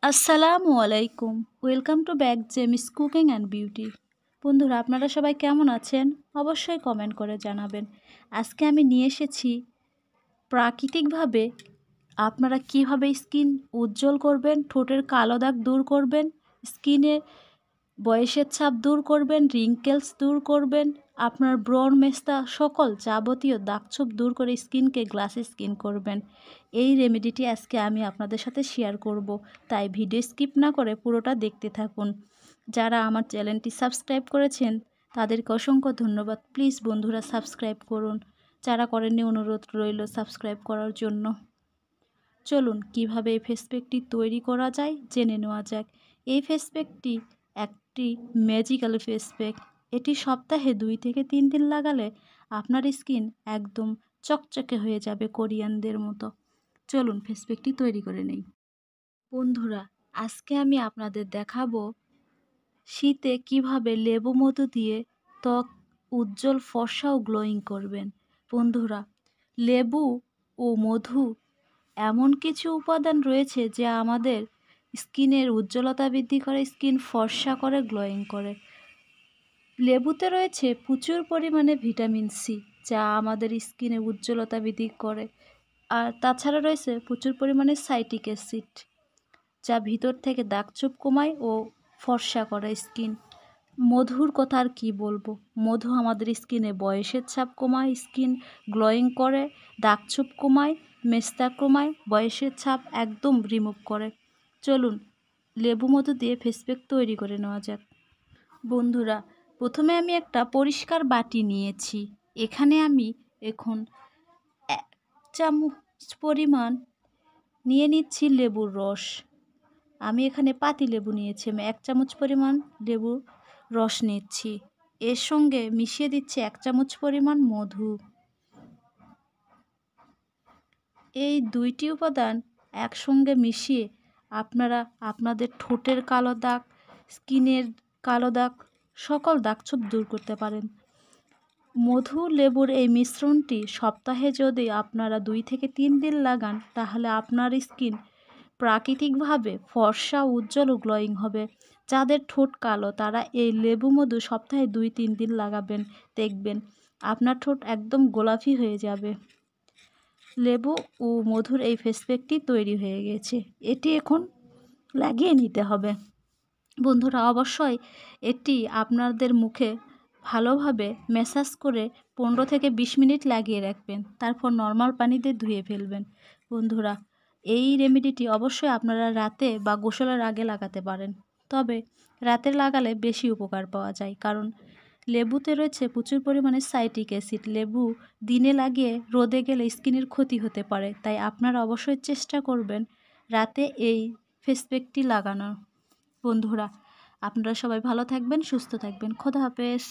আসসালামু আলাইকুম। Welcome to back Jamie's cooking and beauty. বন্ধুরা, আপনারা সবাই কেমন আছেন? অবশ্যই কমেন্ট করে জানাবেন। আজকে আমি নিয়ে এসেছি প্রাকৃতিকভাবে আপনারা কিভাবে স্কিন উজ্জ্বল করবেন, ঠোঁটের কালো দাগ দূর করবেন, স্কিনে বয়সের ছাপ দূর করবেন, রিঙ্কেলস দূর করবেন, আপনার ব্রণ মেস্তা সকল যাবতীয় দাগছোপ দূর করে স্কিনকে গ্লাসি স্কিন করবেন। এই রেমেডিটি আজকে আমি আপনাদের সাথে শেয়ার করব, তাই ভিডিও স্কিপ না করে পুরোটা দেখতে থাকুন। যারা আমার চ্যানেলটি সাবস্ক্রাইব করেছেন তাদেরকে অসংখ্য ধন্যবাদ। প্লিজ বন্ধুরা সাবস্ক্রাইব করুন, যারা করেননি অনুরোধ রইল সাবস্ক্রাইব করার জন্য। চলুন কিভাবে এই ফেস প্যাকটি তৈরি করা যায় জেনে নেওয়া যাক। এই ফেস প্যাকটি একটি ম্যাজিক্যাল ফেস প্যাক। এটি সপ্তাহে 2 থেকে 3 দিন লাগালে আপনার স্কিন একদম চকচকে হয়ে যাবে কোরিয়ানদের মতো। চলুন ফেস প্যাকটি তৈরি করে নেই। বন্ধুরা, আজকে আমি আপনাদের দেখাবো শীতে কিভাবে লেবু মধু দিয়ে ত্বক উজ্জ্বল ফর্সা ও গ্লোয়িং করবেন। বন্ধুরা, লেবু ও মধু এমন কিছু উপাদান রয়েছে যা আমাদের স্কিনের উজ্জ্বলতা বৃদ্ধি করে, স্কিন ফর্সা করে, গ্লোয়িং করে। লেবুতে রয়েছে প্রচুর পরিমাণে ভিটামিন সি, যা আমাদের স্কিনে উজ্জ্বলতা বৃদ্ধি করে। আর তাছাড়া রয়েছে প্রচুর পরিমাণে সাইট্রিক অ্যাসিড, যা ভিতর থেকে দাগছোপ কমায় ও ফর্সা করে স্কিন। মধুর কথা আর কী বলবো, মধু আমাদের স্কিনে বয়সের ছাপ কমায়, স্কিন গ্লোয়িং করে, দাগছোপ কমায়, মেস্তা কমায়, বয়সের ছাপ একদম রিমুভ করে। চলুন লেবু মধু দিয়ে ফেস প্যাক তৈরি করে নেওয়া যাক। বন্ধুরা, প্রথমে আমি একটা পরিষ্কার বাটি নিয়েছি। এখানে আমি এখন 1 চামচ পরিমাণ নিয়ে নিচ্ছি লেবুর রস। আমি এখানে পাতি লেবু নিয়েছি, আমি 1 চামচ পরিমাণ লেবুর রস নিচ্ছি। এর সঙ্গে মিশিয়ে দিচ্ছি 1 চামচ পরিমাণ মধু। এই 2টি উপাদান একসঙ্গে মিশিয়ে আপনারা আপনাদের ঠোঁটের কালো দাগ, স্কিনের কালো দাগ, সকল দাগছোপ দূর করতে পারেন। মধু লেবুর এই মিশ্রণটি সপ্তাহে যদি আপনারা 2 থেকে 3 দিন লাগান, তাহলে আপনার স্কিন প্রাকৃতিকভাবে ফর্সা, উজ্জ্বল ও গ্লোয়িং হবে। যাদের ঠোঁট কালো তারা এই লেবু মধু সপ্তাহে 2-3 দিন লাগাবেন, দেখবেন আপনার ঠোঁট একদম গোলাপি হয়ে যাবে। লেবু ও মধুর এই ফেস প্যাকটি তৈরি হয়ে গেছে, এটি এখন লাগিয়ে নিতে হবে। বন্ধুরা, অবশ্যই এটি আপনাদের মুখে ভালোভাবে ম্যাসাজ করে 15 থেকে 20 মিনিট লাগিয়ে রাখবেন, তারপর নর্মাল পানিতে ধুয়ে ফেলবেন। বন্ধুরা, এই রেমেডিটি অবশ্যই আপনারা রাতে বা গোসলের আগে লাগাতে পারেন, তবে রাতে লাগালে বেশি উপকার পাওয়া যায়, কারণ লেবুতে রয়েছে প্রচুর পরিমাণে সাইট্রিক অ্যাসিড। লেবু দিনে লাগিয়ে রোদে গেলে স্কিনের ক্ষতি হতে পারে, তাই আপনারা অবশ্যই চেষ্টা করবেন রাতে এই ফেস প্যাকটি লাগানোর। বন্ধুরা, আপনারা সবাই ভালো থাকবেন, সুস্থ থাকবেন। খোদা হাফেজ।